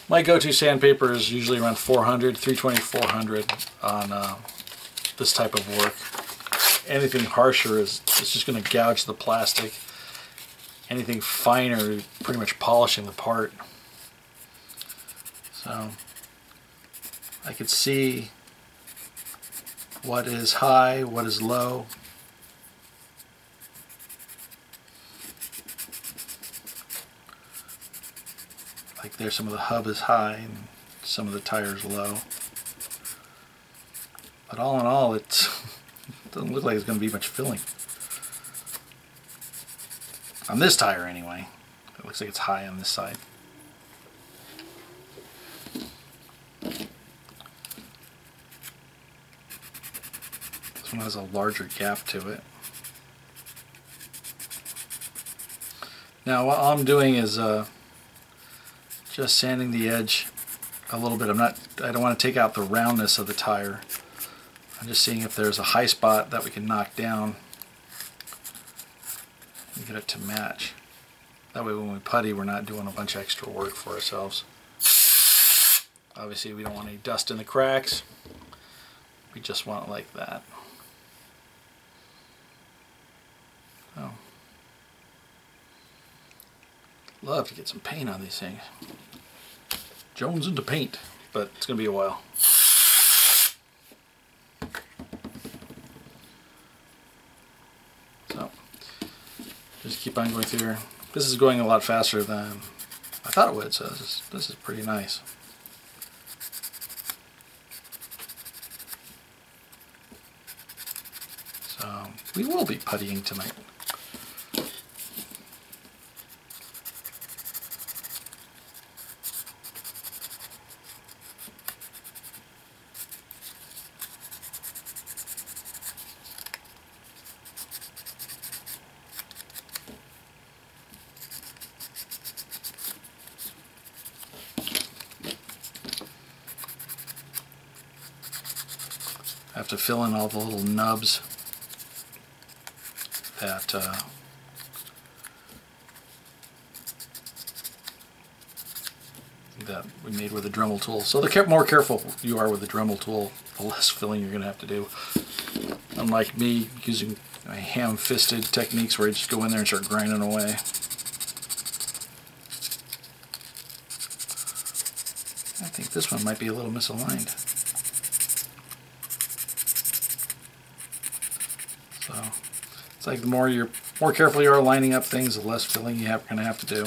My go-to sandpaper is usually around 400, 320, 400 on this type of work. Anything harsher it's just going to gouge the plastic. Anything finer, pretty much polishing the part. So I could see what is high, what is low. Like there, some of the hub is high and some of the tire is low. But all in all, it doesn't look like it's going to be much filling. On this tire anyway. It looks like it's high on this side. This one has a larger gap to it. Now what I'm doing is just sanding the edge a little bit. I don't want to take out the roundness of the tire. I'm just seeing if there's a high spot that we can knock down and get it to match. That way when we putty, we're not doing a bunch of extra work for ourselves. Obviously we don't want any dust in the cracks. We just want it like that. Oh. Love to get some paint on these things. Jones into paint, but it's going to be a while. So, just keep on going through here. This is going a lot faster than I thought it would, so this is pretty nice. So, we will be puttying tonight. I have to fill in all the little nubs that we made with the Dremel tool. So the more careful you are with the Dremel tool, the less filling you're going to have to do. Unlike me using ham-fisted techniques where you just go in there and start grinding away. I think this one might be a little misaligned. So it's like the more careful you are lining up things, the less filling you're going to have to do.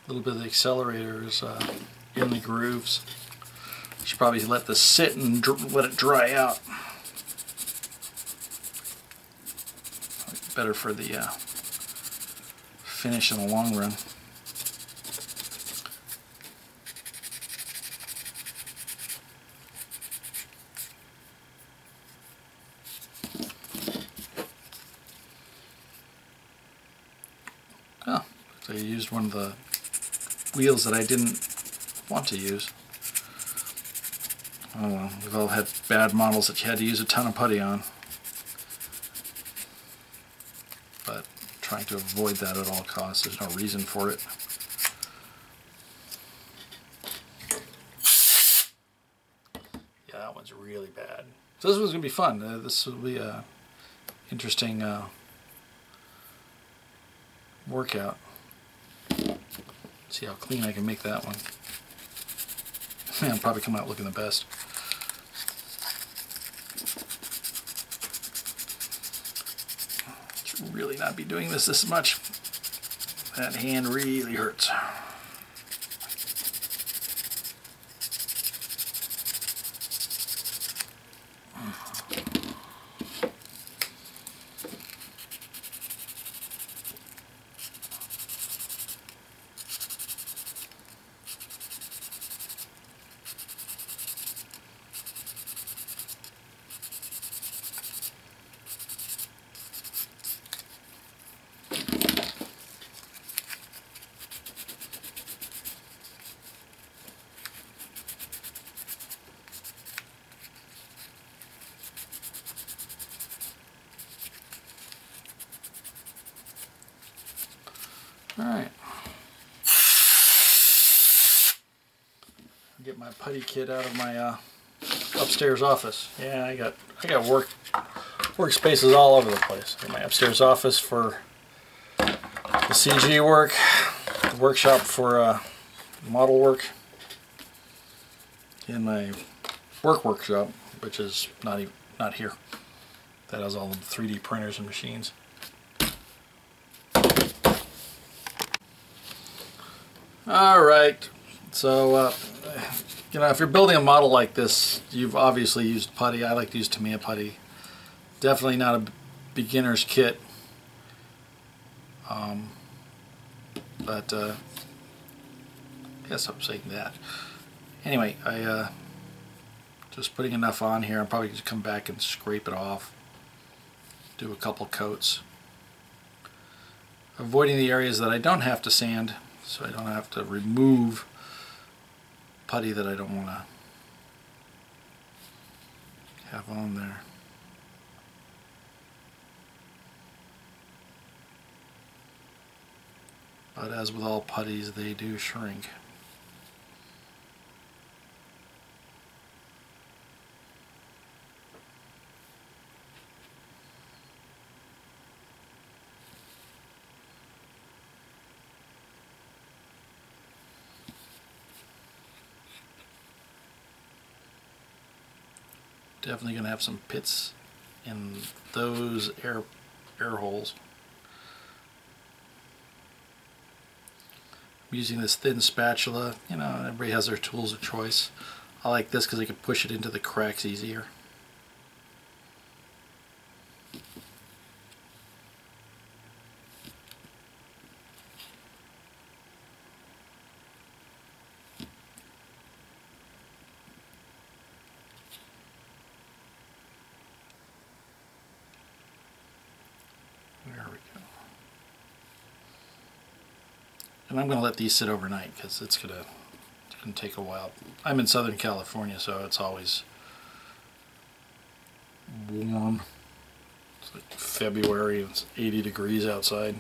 A little bit of the accelerator is in the grooves. Should probably let this sit and let it dry out. Better for the finish in the long run. Oh, so I used one of the wheels that I didn't want to use. Oh well, we've all had bad models that you had to use a ton of putty on. But trying to avoid that at all costs. There's no reason for it. Yeah, that one's really bad. So this one's going to be fun. This will be a interesting workout. See how clean I can make that one. It'll probably come out looking the best. Should really not be doing this much. That hand really hurts. Alright. Get my putty kit out of my upstairs office. Yeah, I got workspaces all over the place. My upstairs office for the CG work, the workshop for model work, and my workshop, which is not here. That has all the 3D printers and machines. All right, so you know, if you're building a model like this, you've obviously used putty. I like to use Tamiya putty. Definitely not a beginner's kit, but I guess I'm saying that. Anyway, I just putting enough on here. I'll probably just come back and scrape it off, do a couple coats, avoiding the areas that I don't have to sand, so I don't have to remove putty that I don't want to have on there. But as with all putties, they do shrink. Definitely going to have some pits in those air holes. I'm using this thin spatula. You know, everybody has their tools of choice. I like this because I can push it into the cracks easier. There we go. And I'm going to let these sit overnight because it's going to take a while. I'm in Southern California, so it's always warm. It's like February, it's 80 degrees outside.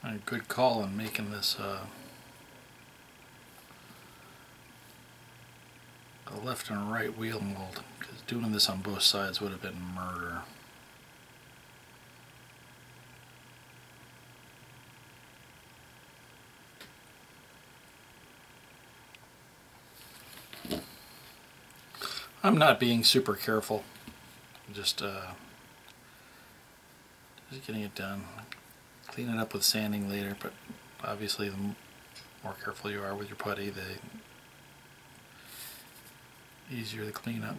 A good call on making this a left and a right wheel mold, because doing this on both sides would have been murder. I'm not being super careful, just getting it done. Clean it up with sanding later, but obviously the more careful you are with your putty, the easier to clean up.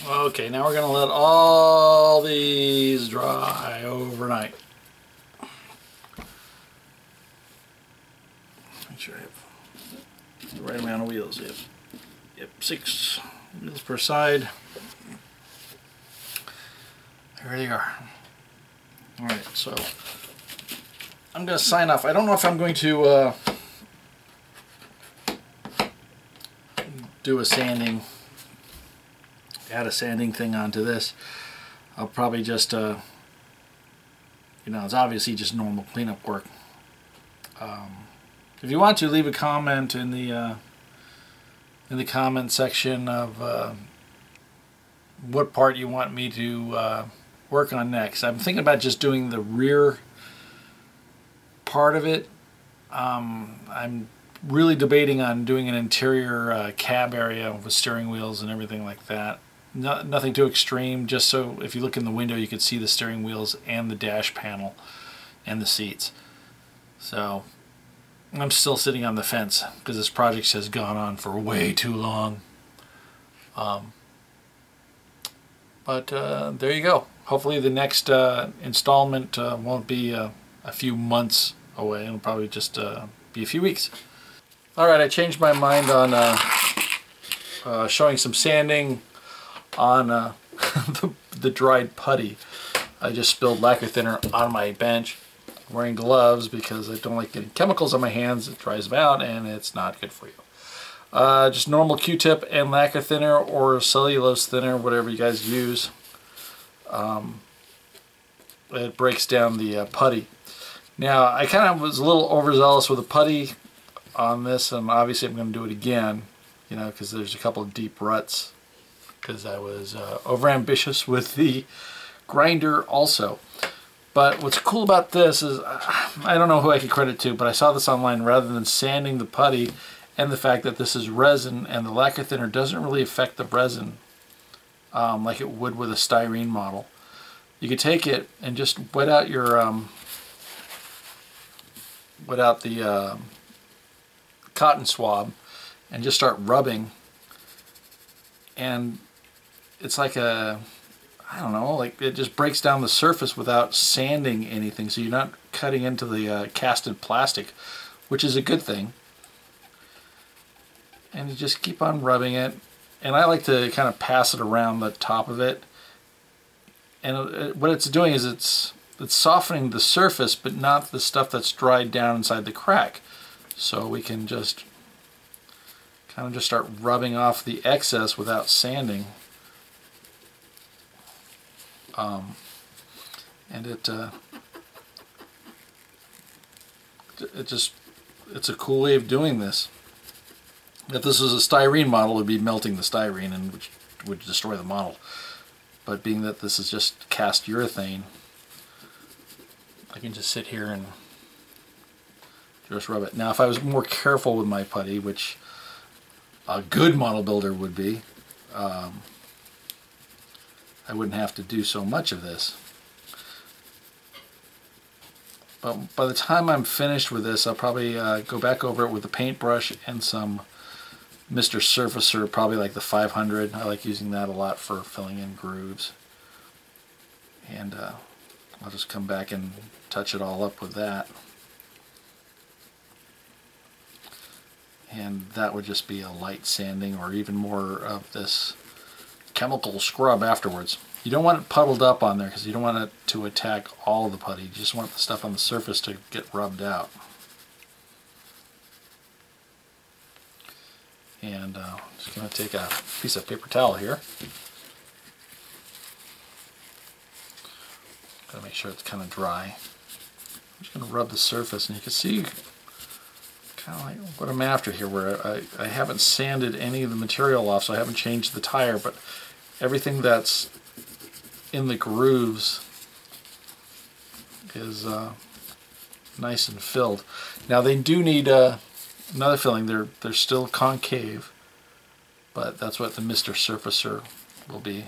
Okay, now we're going to let all these dry overnight. Make sure I have the right amount of wheels. Yep, 6 wheels per side. There they are. Alright, so I'm going to sign off. I don't know if I'm going to do a sanding, add a sanding thing onto this. I'll probably just, you know, it's obviously just normal cleanup work. If you want to, leave a comment in the comment section of what part you want me to work on next. I'm thinking about just doing the rear part of it. I'm really debating on doing an interior cab area with steering wheels and everything like that. Nothing too extreme, just so if you look in the window you can see the steering wheels and the dash panel and the seats. So I'm still sitting on the fence because this project has gone on for way too long. But there you go. Hopefully the next installment won't be a few months away. It'll probably just be a few weeks. Alright, I changed my mind on showing some sanding on the dried putty. I just spilled lacquer thinner on my bench. I'm wearing gloves because I don't like getting chemicals on my hands. It dries them out and it's not good for you. Just normal Q-tip and lacquer thinner or cellulose thinner, whatever you guys use. It breaks down the putty. Now, I kind of was a little overzealous with the putty on this, and obviously I'm going to do it again, you know, because there's a couple of deep ruts, because I was overambitious with the grinder also. But what's cool about this is, I don't know who I could credit to, but I saw this online. Rather than sanding the putty, and the fact that this is resin and the lacquer thinner doesn't really affect the resin like it would with a styrene model, you could take it and just wet out your cotton swab and just start rubbing, and it's like a, I don't know, like it just breaks down the surface without sanding anything, so you're not cutting into the casted plastic, which is a good thing. And you just keep on rubbing it, and I like to kind of pass it around the top of it, and what it's doing is it's softening the surface, but not the stuff that's dried down inside the crack. So we can just kind of just start rubbing off the excess without sanding. And it's a cool way of doing this. If this was a styrene model, it would be melting the styrene, and which would destroy the model. But being that this is just cast urethane, I can just sit here and just rub it. Now if I was more careful with my putty, which a good model builder would be, I wouldn't have to do so much of this. But by the time I'm finished with this, I'll probably go back over it with a paintbrush and some Mr. Surfacer, probably like the 500. I like using that a lot for filling in grooves. And I'll just come back and touch it all up with that. And that would just be a light sanding, or even more of this chemical scrub afterwards. You don't want it puddled up on there because you don't want it to attack all the putty. You just want the stuff on the surface to get rubbed out. And I'm just going to take a piece of paper towel here. Got to make sure it's kind of dry. I'm just going to rub the surface, and you can see kind of like what I'm after here, where I haven't sanded any of the material off, so I haven't changed the tire, but everything that's in the grooves is nice and filled. Now they do need another filling. They're still concave, but that's what the Mr. Surfacer will be.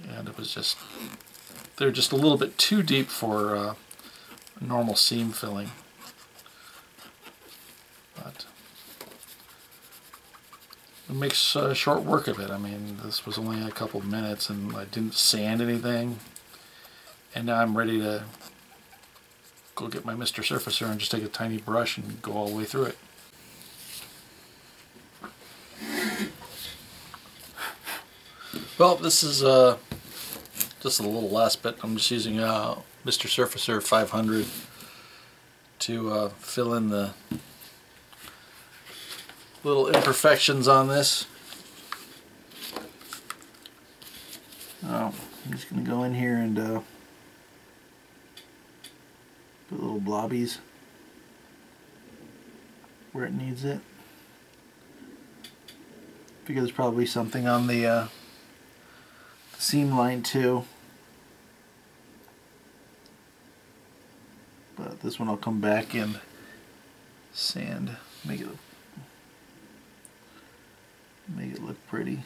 And it was just, they're just a little bit too deep for normal seam filling. But it makes short work of it. I mean, this was only a couple of minutes, and I didn't sand anything. And now I'm ready to go get my Mr. Surfacer and just take a tiny brush and go all the way through it. Well, this is just a little less, but I'm just using Mr. Surfacer 500 to fill in the little imperfections on this. Oh, I'm just going to go in here and put little blobbies where it needs it. Because there's probably something on the seam line too. But this one I'll come back and sand, make it look pretty.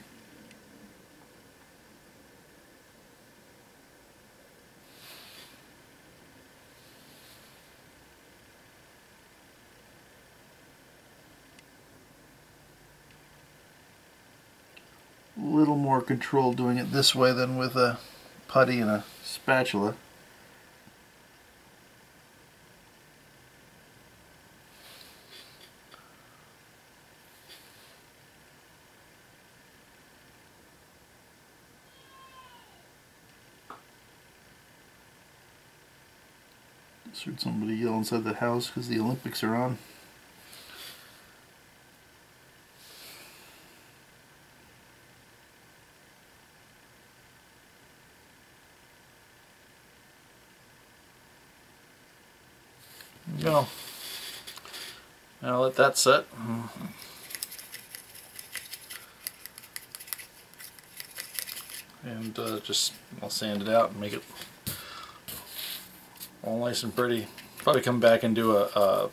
A little more control doing it this way than with a putty and a spatula. Just heard somebody yell inside the house because the Olympics are on. Go. Now let that set. And just I'll sand it out and make it all nice and pretty. Probably come back and do a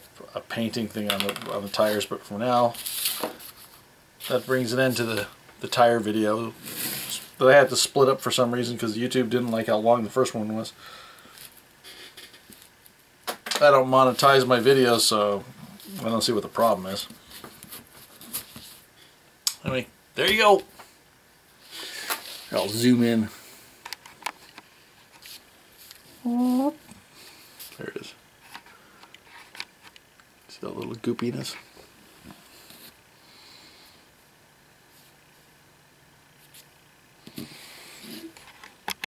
painting thing on the tires, but for now that brings it into the tire video that I had to split up for some reason because YouTube didn't like how long the first one was. I don't monetize my videos, so I don't see what the problem is. Anyway, there you go. I'll zoom in. There it is. See that little goopiness?